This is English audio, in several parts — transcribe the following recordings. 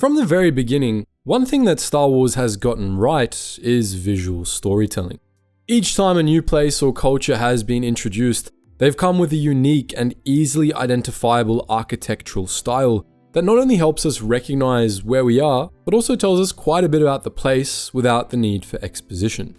From the very beginning, one thing that Star Wars has gotten right is visual storytelling. Each time a new place or culture has been introduced, they've come with a unique and easily identifiable architectural style that not only helps us recognize where we are, but also tells us quite a bit about the place without the need for exposition.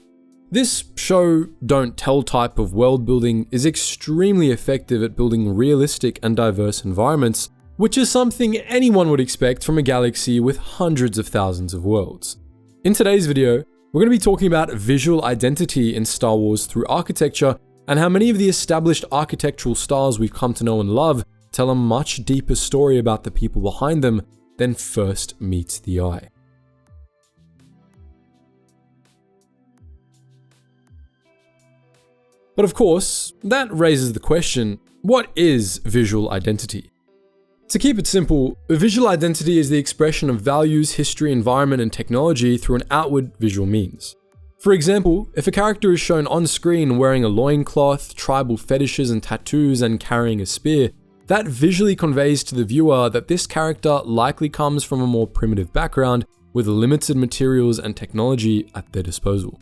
This show don't tell type of world building is extremely effective at building realistic and diverse environments, which is something anyone would expect from a galaxy with hundreds of thousands of worlds. In today's video, we're going to be talking about visual identity in Star Wars through architecture and how many of the established architectural styles we've come to know and love tell a much deeper story about the people behind them than first meets the eye. But of course, that raises the question, what is visual identity? To keep it simple, a visual identity is the expression of values, history, environment, and technology through an outward visual means. For example, if a character is shown on screen wearing a loincloth, tribal fetishes and tattoos, and carrying a spear, that visually conveys to the viewer that this character likely comes from a more primitive background with limited materials and technology at their disposal.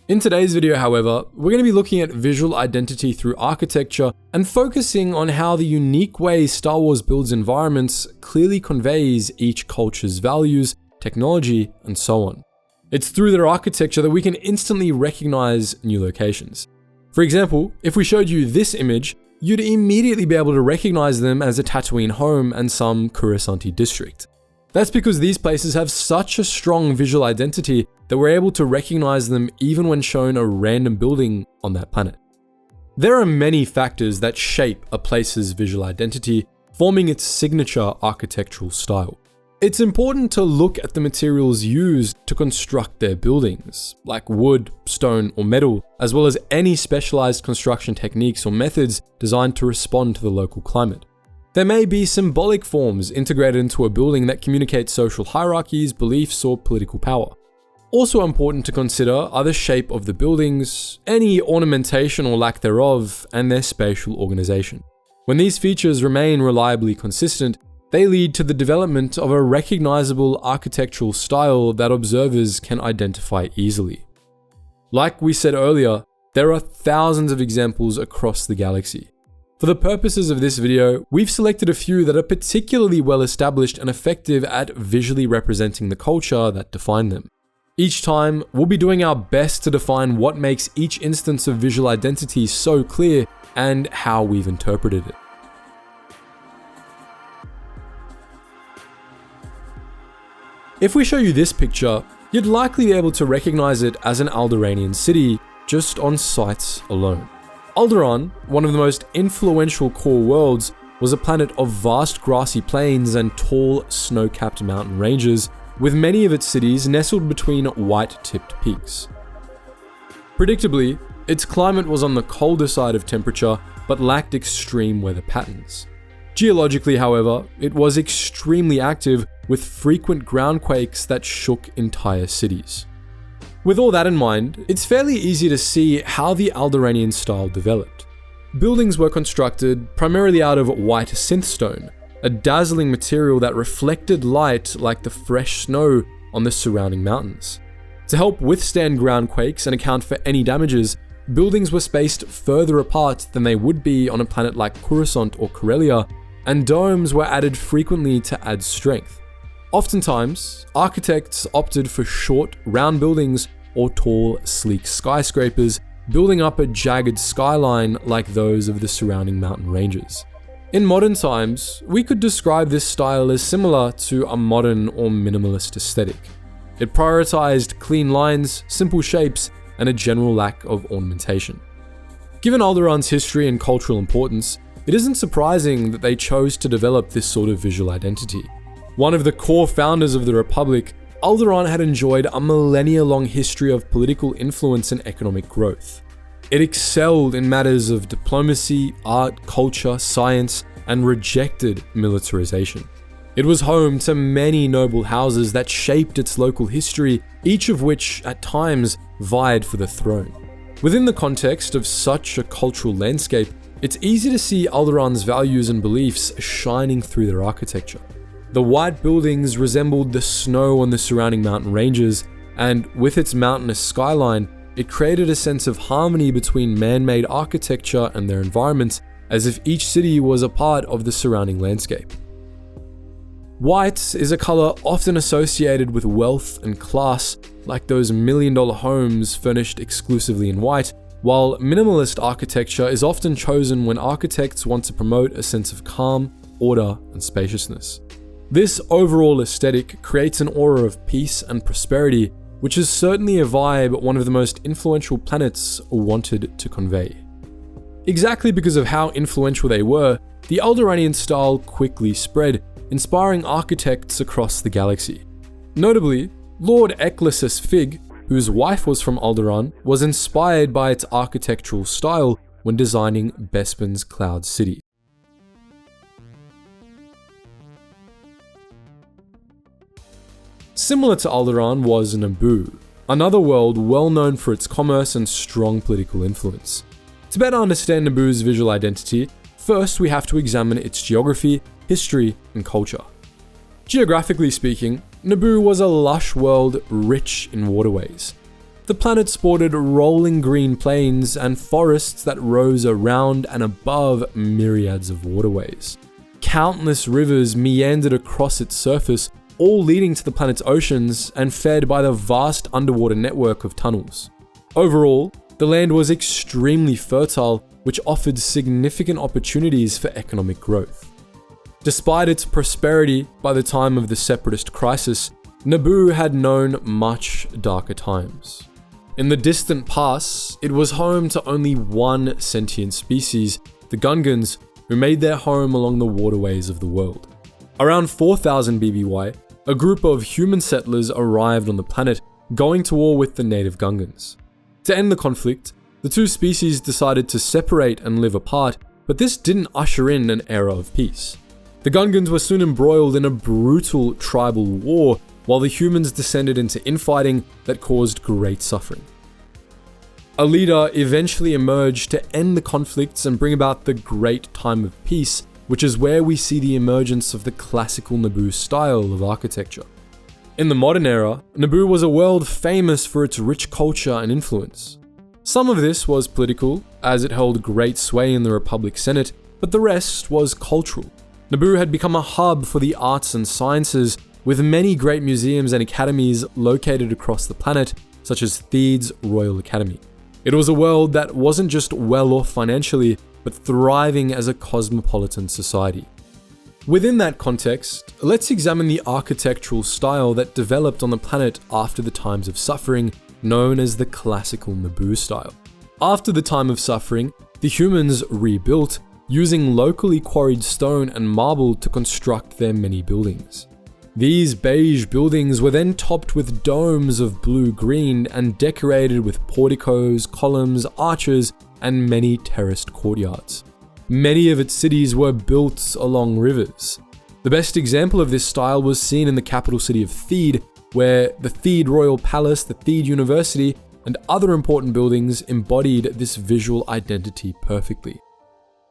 In today's video, however, we're going to be looking at visual identity through architecture and focusing on how the unique way Star Wars builds environments clearly conveys each culture's values, technology, and so on. It's through their architecture that we can instantly recognize new locations. For example, if we showed you this image, you'd immediately be able to recognize them as a Tatooine home and some Coruscanti district. That's because these places have such a strong visual identity that we're able to recognize them even when shown a random building on that planet. There are many factors that shape a place's visual identity, forming its signature architectural style. It's important to look at the materials used to construct their buildings, like wood, stone, or metal, as well as any specialized construction techniques or methods designed to respond to the local climate. There may be symbolic forms integrated into a building that communicate social hierarchies, beliefs, or political power. Also important to consider are the shape of the buildings, any ornamentation or lack thereof, and their spatial organization. When these features remain reliably consistent, they lead to the development of a recognizable architectural style that observers can identify easily. Like we said earlier, there are thousands of examples across the galaxy. For the purposes of this video, we've selected a few that are particularly well established and effective at visually representing the culture that define them. Each time, we'll be doing our best to define what makes each instance of visual identity so clear and how we've interpreted it. If we show you this picture, you'd likely be able to recognize it as an Alderaanian city just on sight alone. Alderaan, one of the most influential core worlds, was a planet of vast grassy plains and tall, snow-capped mountain ranges, with many of its cities nestled between white-tipped peaks. Predictably, its climate was on the colder side of temperature, but lacked extreme weather patterns. Geologically, however, it was extremely active, with frequent groundquakes that shook entire cities. With all that in mind, it's fairly easy to see how the Alderaanian style developed. Buildings were constructed primarily out of white synthstone, a dazzling material that reflected light like the fresh snow on the surrounding mountains. To help withstand groundquakes and account for any damages, buildings were spaced further apart than they would be on a planet like Coruscant or Corellia, and domes were added frequently to add strength. Oftentimes, architects opted for short, round buildings or tall, sleek skyscrapers, building up a jagged skyline like those of the surrounding mountain ranges. In modern times, we could describe this style as similar to a modern or minimalist aesthetic. It prioritized clean lines, simple shapes, and a general lack of ornamentation. Given Alderaan's history and cultural importance, it isn't surprising that they chose to develop this sort of visual identity. One of the core founders of the Republic, Alderaan had enjoyed a millennia-long history of political influence and economic growth. It excelled in matters of diplomacy, art, culture, science, and rejected militarization. It was home to many noble houses that shaped its local history, each of which, at times, vied for the throne. Within the context of such a cultural landscape, it's easy to see Alderaan's values and beliefs shining through their architecture. The white buildings resembled the snow on the surrounding mountain ranges, and with its mountainous skyline, it created a sense of harmony between man-made architecture and their environment, as if each city was a part of the surrounding landscape. White is a color often associated with wealth and class, like those million-dollar homes furnished exclusively in white, while minimalist architecture is often chosen when architects want to promote a sense of calm, order, and spaciousness. This overall aesthetic creates an aura of peace and prosperity, which is certainly a vibe one of the most influential planets wanted to convey. Exactly because of how influential they were, the Alderaanian style quickly spread, inspiring architects across the galaxy. Notably, Lord Ecclesus Fig, whose wife was from Alderaan, was inspired by its architectural style when designing Bespin's Cloud City. Similar to Alderaan was Naboo, another world well known for its commerce and strong political influence. To better understand Naboo's visual identity, first we have to examine its geography, history, and culture. Geographically speaking, Naboo was a lush world rich in waterways. The planet sported rolling green plains and forests that rose around and above myriads of waterways. Countless rivers meandered across its surface, all leading to the planet's oceans and fed by the vast underwater network of tunnels. Overall, the land was extremely fertile, which offered significant opportunities for economic growth. Despite its prosperity by the time of the Separatist crisis, Naboo had known much darker times. In the distant past, it was home to only one sentient species, the Gungans, who made their home along the waterways of the world. Around 4000 BBY, a group of human settlers arrived on the planet, going to war with the native Gungans. To end the conflict, the two species decided to separate and live apart, but this didn't usher in an era of peace. The Gungans were soon embroiled in a brutal tribal war, while the humans descended into infighting that caused great suffering. A leader eventually emerged to end the conflicts and bring about the Great Time of Peace, which is where we see the emergence of the classical Naboo style of architecture. In the modern era, Naboo was a world famous for its rich culture and influence. Some of this was political, as it held great sway in the Republic Senate, but the rest was cultural. Naboo had become a hub for the arts and sciences, with many great museums and academies located across the planet, such as Theed's Royal Academy. It was a world that wasn't just well off financially, but thriving as a cosmopolitan society. Within that context, let's examine the architectural style that developed on the planet after the times of suffering, known as the classical Naboo style. After the time of suffering, the humans rebuilt, using locally quarried stone and marble to construct their many buildings. These beige buildings were then topped with domes of blue-green and decorated with porticos, columns, arches, and many terraced courtyards. Many of its cities were built along rivers. The best example of this style was seen in the capital city of Theed, where the Theed Royal Palace, the Theed University, and other important buildings embodied this visual identity perfectly.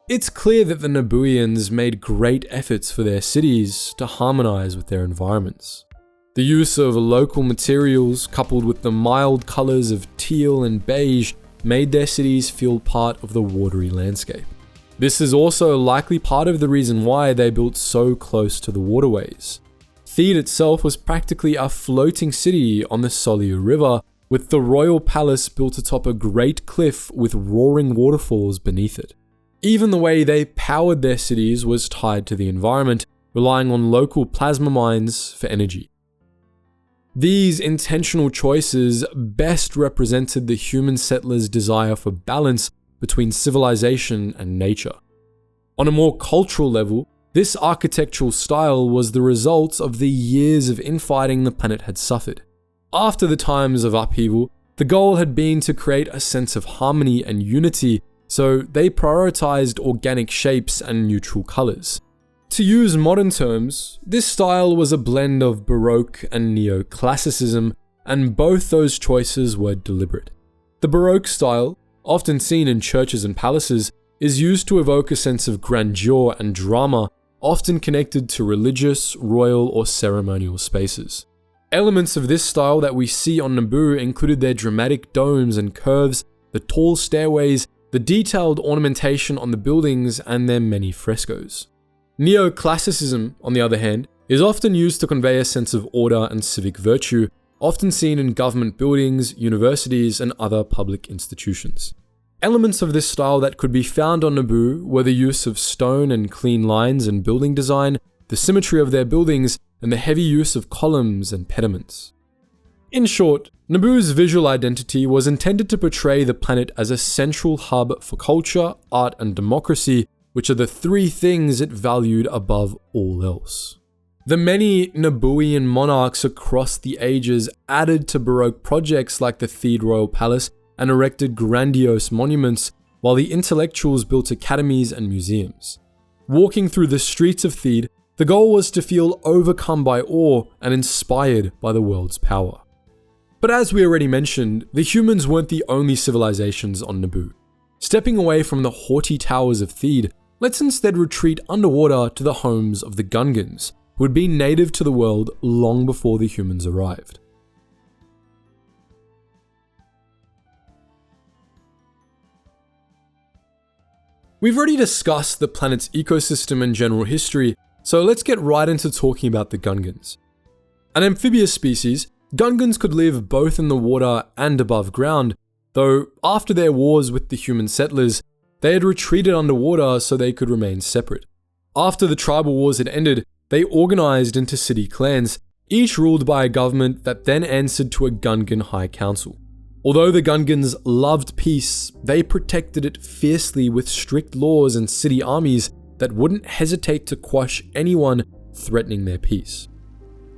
It's clear that the Nabooians made great efforts for their cities to harmonize with their environments. The use of local materials, coupled with the mild colors of teal and beige, made their cities feel part of the watery landscape. This is also likely part of the reason why they built so close to the waterways. Theed itself was practically a floating city on the Soliu River, with the royal palace built atop a great cliff with roaring waterfalls beneath it. Even the way they powered their cities was tied to the environment, relying on local plasma mines for energy. These intentional choices best represented the human settlers' desire for balance between civilization and nature. On a more cultural level, this architectural style was the result of the years of infighting the planet had suffered. After the times of upheaval, the goal had been to create a sense of harmony and unity, so they prioritized organic shapes and neutral colors. To use modern terms, this style was a blend of Baroque and Neoclassicism, and both those choices were deliberate. The Baroque style, often seen in churches and palaces, is used to evoke a sense of grandeur and drama, often connected to religious, royal, or ceremonial spaces. Elements of this style that we see on Naboo included their dramatic domes and curves, the tall stairways, the detailed ornamentation on the buildings, and their many frescoes. Neoclassicism, on the other hand, is often used to convey a sense of order and civic virtue, often seen in government buildings, universities, and other public institutions. Elements of this style that could be found on Naboo were the use of stone and clean lines in building design, the symmetry of their buildings, and the heavy use of columns and pediments. In short, Naboo's visual identity was intended to portray the planet as a central hub for culture, art, and democracy, which are the three things it valued above all else. The many Nabooian monarchs across the ages added to Baroque projects like the Theed Royal Palace and erected grandiose monuments, while the intellectuals built academies and museums. Walking through the streets of Theed, the goal was to feel overcome by awe and inspired by the world's power. But as we already mentioned, the humans weren't the only civilizations on Naboo. Stepping away from the haughty towers of Theed, let's instead retreat underwater to the homes of the Gungans, who had been native to the world long before the humans arrived. We've already discussed the planet's ecosystem and general history, so let's get right into talking about the Gungans. An amphibious species, Gungans could live both in the water and above ground, though after their wars with the human settlers, they had retreated underwater so they could remain separate. After the tribal wars had ended, they organized into city clans, each ruled by a government that then answered to a Gungan High Council. Although the Gungans loved peace, they protected it fiercely with strict laws and city armies that wouldn't hesitate to quash anyone threatening their peace.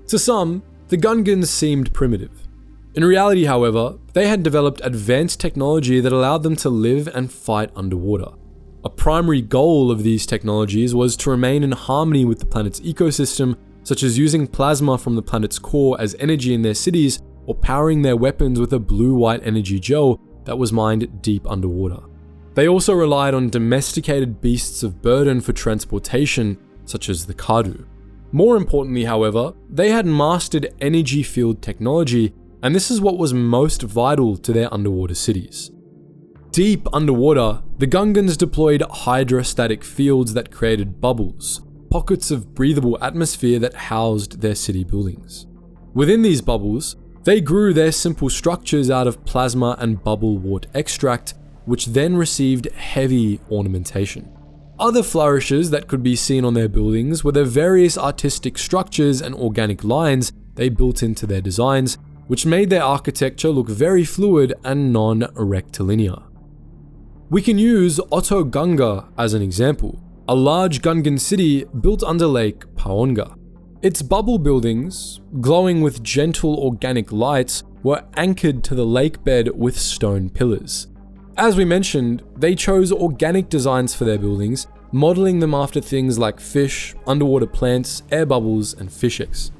To some, the Gungans seemed primitive. In reality, however, they had developed advanced technology that allowed them to live and fight underwater. A primary goal of these technologies was to remain in harmony with the planet's ecosystem, such as using plasma from the planet's core as energy in their cities, or powering their weapons with a blue-white energy gel that was mined deep underwater. They also relied on domesticated beasts of burden for transportation, such as the Cardu. More importantly, however, they had mastered energy field technology, and this is what was most vital to their underwater cities. Deep underwater, the Gungans deployed hydrostatic fields that created bubbles, pockets of breathable atmosphere that housed their city buildings. Within these bubbles, they grew their simple structures out of plasma and bubble wort extract, which then received heavy ornamentation. Other flourishes that could be seen on their buildings were the various artistic structures and organic lines they built into their designs, which made their architecture look very fluid and non-rectilinear. We can use Otoh-Gunga as an example, a large Gungan city built under Lake Paonga. Its bubble buildings, glowing with gentle organic lights, were anchored to the lake bed with stone pillars. As we mentioned, they chose organic designs for their buildings, modeling them after things like fish, underwater plants, air bubbles, and fish eggs.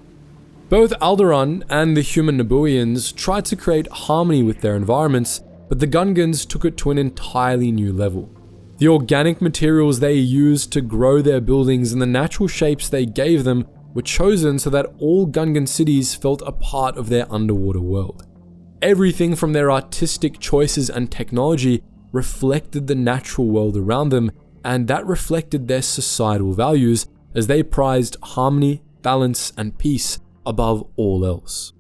Both Alderaan and the human Nabooians tried to create harmony with their environments, but the Gungans took it to an entirely new level. The organic materials they used to grow their buildings and the natural shapes they gave them were chosen so that all Gungan cities felt a part of their underwater world. Everything from their artistic choices and technology reflected the natural world around them, and that reflected their societal values as they prized harmony, balance, and peace above all else.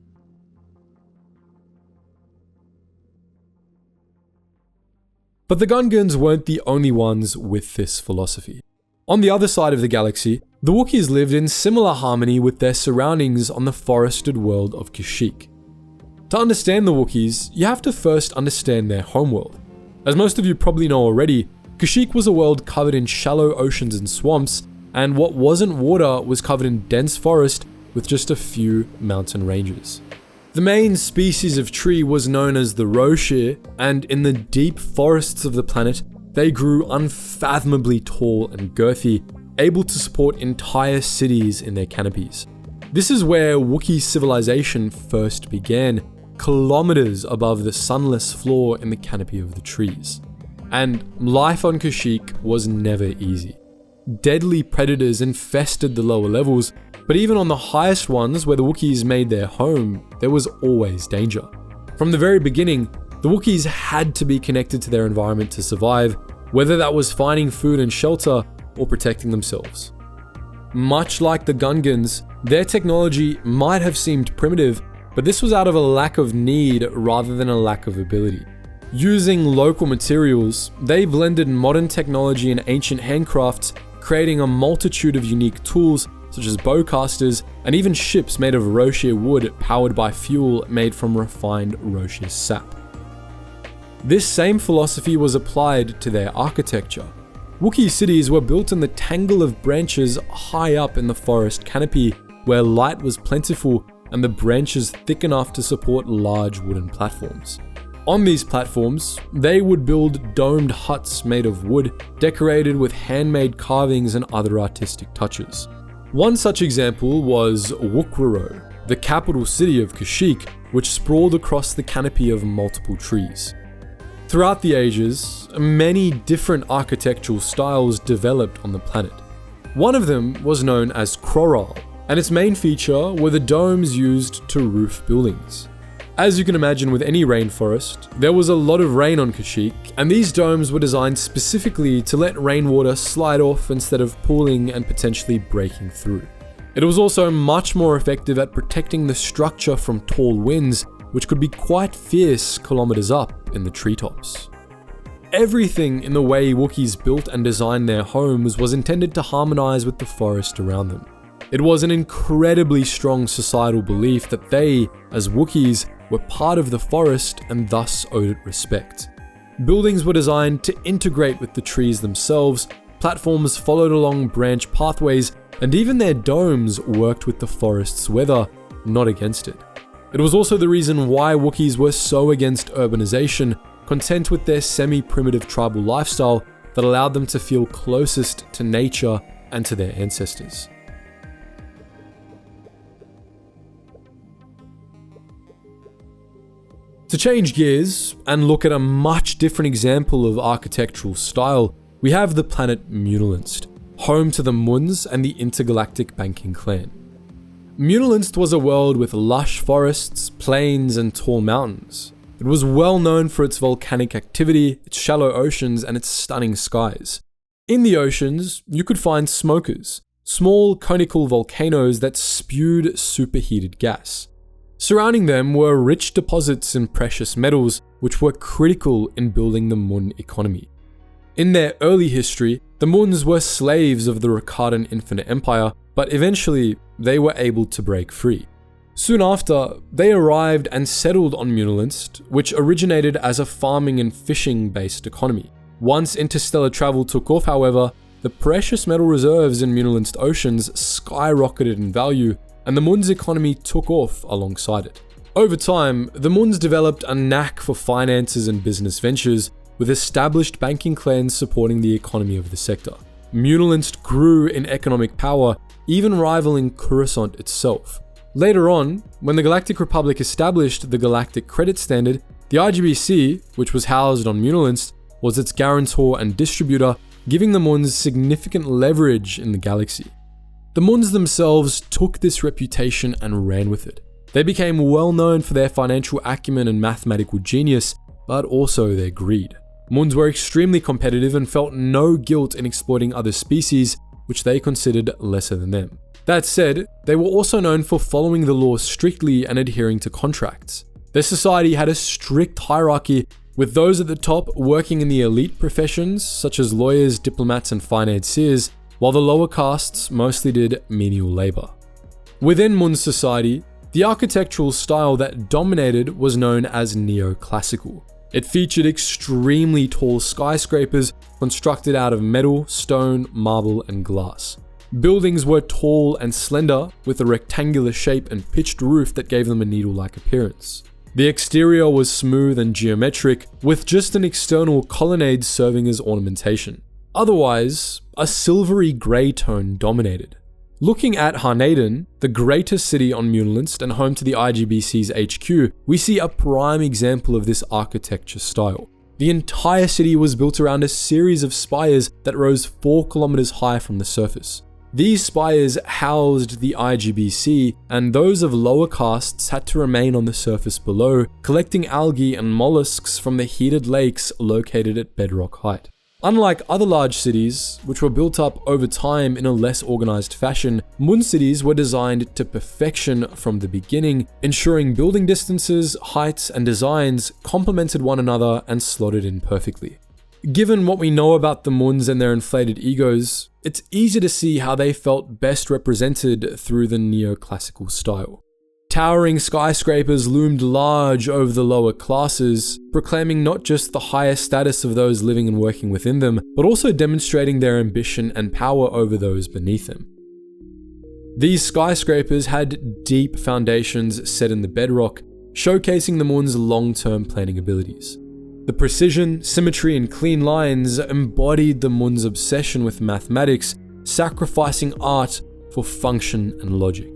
But the Gungans weren't the only ones with this philosophy. On the other side of the galaxy, the Wookiees lived in similar harmony with their surroundings on the forested world of Kashyyyk. To understand the Wookiees, you have to first understand their homeworld. As most of you probably know already, Kashyyyk was a world covered in shallow oceans and swamps, and what wasn't water was covered in dense forest with just a few mountain ranges. The main species of tree was known as the roshir, and in the deep forests of the planet, they grew unfathomably tall and girthy, able to support entire cities in their canopies. This is where Wookiee civilization first began, kilometers above the sunless floor in the canopy of the trees. And life on Kashyyyk was never easy. Deadly predators infested the lower levels, but even on the highest ones where the Wookiees made their home, there was always danger. From the very beginning, the Wookiees had to be connected to their environment to survive, whether that was finding food and shelter or protecting themselves. Much like the Gungans, their technology might have seemed primitive, but this was out of a lack of need rather than a lack of ability. Using local materials, they blended modern technology and ancient handcrafts, creating a multitude of unique tools such as bowcasters and even ships made of Roshir wood powered by fuel made from refined Roshir sap. This same philosophy was applied to their architecture. Wookiee cities were built in the tangle of branches high up in the forest canopy where light was plentiful and the branches thick enough to support large wooden platforms. On these platforms, they would build domed huts made of wood, decorated with handmade carvings and other artistic touches. One such example was Wookraro, the capital city of Kashyyyk, which sprawled across the canopy of multiple trees. Throughout the ages, many different architectural styles developed on the planet. One of them was known as Kroral, and its main feature were the domes used to roof buildings. As you can imagine with any rainforest, there was a lot of rain on Kashyyyk, and these domes were designed specifically to let rainwater slide off instead of pooling and potentially breaking through. It was also much more effective at protecting the structure from tall winds, which could be quite fierce kilometers up in the treetops. Everything in the way Wookiees built and designed their homes was intended to harmonize with the forest around them. It was an incredibly strong societal belief that they, as Wookiees, were part of the forest and thus owed it respect. Buildings were designed to integrate with the trees themselves, platforms followed along branch pathways, and even their domes worked with the forest's weather, not against it. It was also the reason why Wookiees were so against urbanization, content with their semi-primitive tribal lifestyle that allowed them to feel closest to nature and to their ancestors. To change gears and look at a much different example of architectural style, we have the planet Muunilist, home to the Muns and the intergalactic banking clan. Muunilist was a world with lush forests, plains, and tall mountains. It was well known for its volcanic activity, its shallow oceans, and its stunning skies. In the oceans, you could find smokers, small conical volcanoes that spewed superheated gas. Surrounding them were rich deposits in precious metals, which were critical in building the Mun economy. In their early history, the Muns were slaves of the Rakardan Infinite Empire, but eventually they were able to break free. Soon after, they arrived and settled on Muunilist, which originated as a farming and fishing-based economy. Once interstellar travel took off, however, the precious metal reserves in Muunilist oceans skyrocketed in value, and the Mun's economy took off alongside it. Over time, the Muns developed a knack for finances and business ventures, with established banking clans supporting the economy of the sector. Muunilist grew in economic power, even rivaling Coruscant itself. Later on, when the Galactic Republic established the Galactic Credit Standard, the IGBC, which was housed on Muunilist, was its guarantor and distributor, giving the Muns significant leverage in the galaxy. The Muns themselves took this reputation and ran with it. They became well known for their financial acumen and mathematical genius, but also their greed. Muns were extremely competitive and felt no guilt in exploiting other species, which they considered lesser than them. That said, they were also known for following the law strictly and adhering to contracts. Their society had a strict hierarchy, with those at the top working in the elite professions, such as lawyers, diplomats, and financiers, while the lower castes mostly did menial labor. Within Mun society, the architectural style that dominated was known as neoclassical. It featured extremely tall skyscrapers constructed out of metal, stone, marble, and glass. Buildings were tall and slender, with a rectangular shape and pitched roof that gave them a needle-like appearance. The exterior was smooth and geometric, with just an external colonnade serving as ornamentation. Otherwise, a silvery grey tone dominated. Looking at Harnaden, the greatest city on Muunilist and home to the IGBC's HQ, we see a prime example of this architecture style. The entire city was built around a series of spires that rose 4 kilometers high from the surface. These spires housed the IGBC, and those of lower castes had to remain on the surface below, collecting algae and mollusks from the heated lakes located at bedrock height. Unlike other large cities, which were built up over time in a less organized fashion, Muun cities were designed to perfection from the beginning, ensuring building distances, heights, and designs complemented one another and slotted in perfectly. Given what we know about the Muns and their inflated egos, it's easy to see how they felt best represented through the neoclassical style. Towering skyscrapers loomed large over the lower classes, proclaiming not just the higher status of those living and working within them, but also demonstrating their ambition and power over those beneath them. These skyscrapers had deep foundations set in the bedrock, showcasing the Muns' long-term planning abilities. The precision, symmetry, and clean lines embodied the Muns' obsession with mathematics, sacrificing art for function and logic.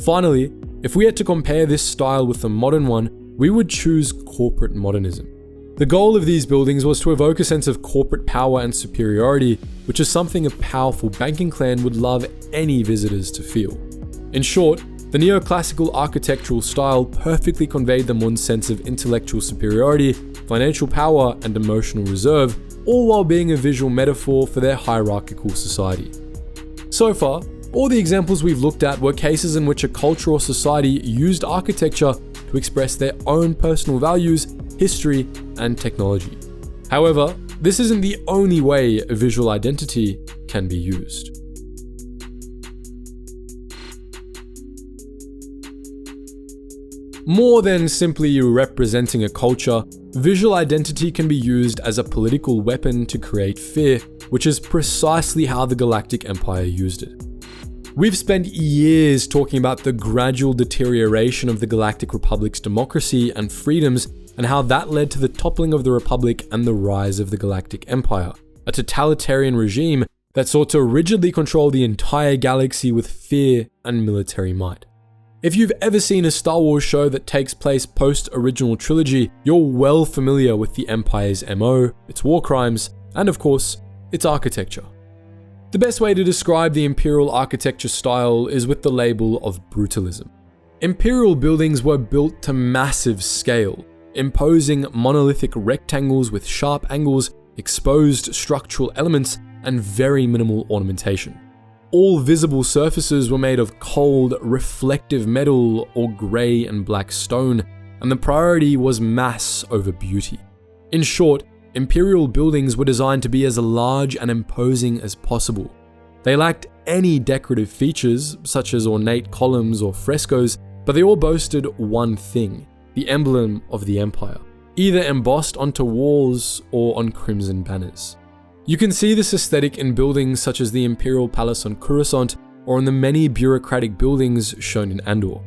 Finally, if we had to compare this style with the modern one, we would choose corporate modernism. The goal of these buildings was to evoke a sense of corporate power and superiority, which is something a powerful banking clan would love any visitors to feel. In short, the neoclassical architectural style perfectly conveyed the Muns' sense of intellectual superiority, financial power, and emotional reserve, all while being a visual metaphor for their hierarchical society. So far, all the examples we've looked at were cases in which a culture or society used architecture to express their own personal values, history, and technology. However, this isn't the only way a visual identity can be used. More than simply representing a culture, visual identity can be used as a political weapon to create fear, which is precisely how the Galactic Empire used it. We've spent years talking about the gradual deterioration of the Galactic Republic's democracy and freedoms, and how that led to the toppling of the Republic and the rise of the Galactic Empire, a totalitarian regime that sought to rigidly control the entire galaxy with fear and military might. If you've ever seen a Star Wars show that takes place post-original trilogy, you're well familiar with the Empire's MO, its war crimes, and of course, its architecture. The best way to describe the Imperial architecture style is with the label of brutalism. Imperial buildings were built to massive scale, imposing monolithic rectangles with sharp angles, exposed structural elements, and very minimal ornamentation. All visible surfaces were made of cold, reflective metal or grey and black stone, and the priority was mass over beauty. In short, Imperial buildings were designed to be as large and imposing as possible. They lacked any decorative features, such as ornate columns or frescoes, but they all boasted one thing: the emblem of the Empire, either embossed onto walls or on crimson banners. You can see this aesthetic in buildings such as the Imperial Palace on Coruscant or in the many bureaucratic buildings shown in Andor.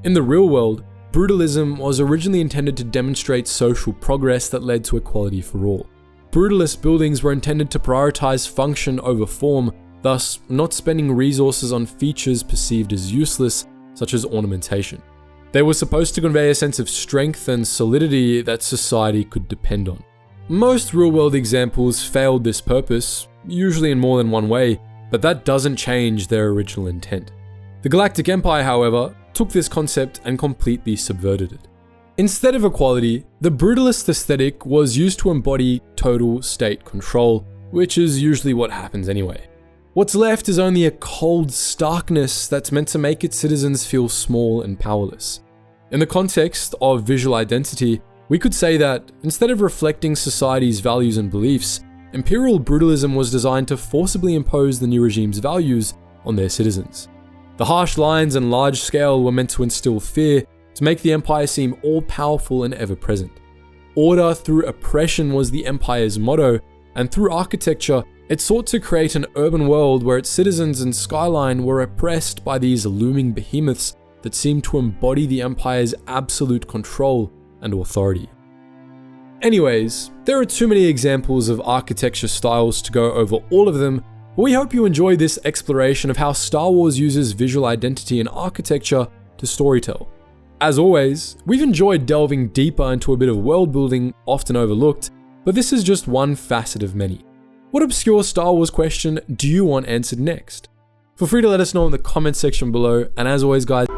In the real world, brutalism was originally intended to demonstrate social progress that led to equality for all. Brutalist buildings were intended to prioritize function over form, thus not spending resources on features perceived as useless, such as ornamentation. They were supposed to convey a sense of strength and solidity that society could depend on. Most real-world examples failed this purpose, usually in more than one way, but that doesn't change their original intent. The Galactic Empire, however, took this concept and completely subverted it. Instead of equality, the brutalist aesthetic was used to embody total state control, which is usually what happens anyway. What's left is only a cold starkness that's meant to make its citizens feel small and powerless. In the context of visual identity, we could say that, instead of reflecting society's values and beliefs, Imperial brutalism was designed to forcibly impose the new regime's values on their citizens. The harsh lines and large scale were meant to instill fear, to make the Empire seem all-powerful and ever-present. Order through oppression was the Empire's motto, and through architecture, it sought to create an urban world where its citizens and skyline were oppressed by these looming behemoths that seemed to embody the Empire's absolute control and authority. Anyways, there are too many examples of architecture styles to go over all of them, but we hope you enjoy this exploration of how Star Wars uses visual identity and architecture to storytell. As always, we've enjoyed delving deeper into a bit of world building often overlooked, but this is just one facet of many. What obscure Star Wars question do you want answered next? Feel free to let us know in the comments section below, and as always guys,